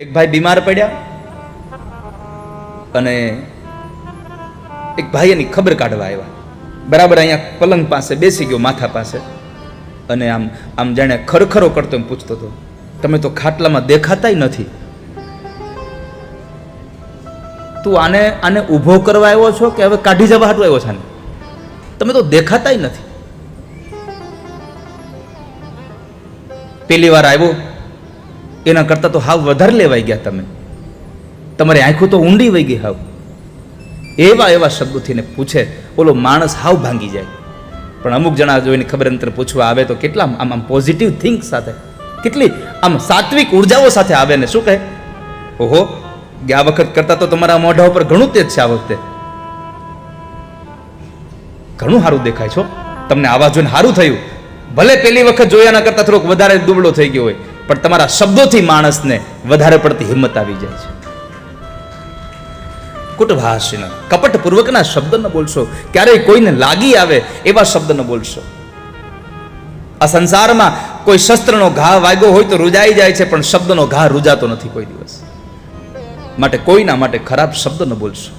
એક ભાઈ બીમાર પડ્યા અને એક ભાઈ એની ખબર કાઢવા આવ્યા. બરાબર અહીંયા પલંગ પાસે બેસી ગયો, માથા પાસે, અને આમ આમ જાણે ખરખરો કરતો એમ પૂછતો હતો, તમે તો ખાટલામાં દેખાતાય નથી, તું આને આને ઊભો કરવા આવ્યો છો કે હવે કાઢી જવા હાટું આવ્યો છે આને? તમે તો દેખાતાય નથી. પેલી વાર આવ્યો એના કરતાં તો હાવ વધારે લેવાઈ ગયા તમે, તમારી આંખો તો ઊંડી વહી ગઈ હાવ. એવા એવા શબ્દોથી ને પૂછે, ઓલો માણસ હાવ ભાંગી જાય. પણ અમુક જણા જોઈને ખબર અંતર પૂછવા આવે તો કેટલા આમ આમ પોઝિટિવ થિંક સાથે, કેટલી આમ સાત્વિક ઉર્જાઓ સાથે આવે ને શું કહે, ઓહો ગયા વખત કરતા તો તમારા મોઢા ઉપર ઘણું તેજ છે, આ વખતે ઘણું સારું દેખાય છો, તમને આવા જોઈને સારું થયું. ભલે પેલી વખત જોયાના કરતા થોડોક વધારે દુબળો થઈ ગયો હોય, પણ તમારા શબ્દોથી માણસને વધારે પડતી હિંમત આવી જાય છે. કુટભાષિન, કપટપૂર્વકના શબ્દ ન બોલશો, ક્યારેય કોઈને લાગી આવે એવા શબ્દ ન બોલશો. આ સંસારમાં કોઈ શસ્ત્રનો ઘા વાગ્યો હોય તો રૂજાઈ જાય છે, પણ શબ્દનો ઘા રૂજાતો નથી કોઈ દિવસ. માટે કોઈના માટે ખરાબ શબ્દ ન બોલશો.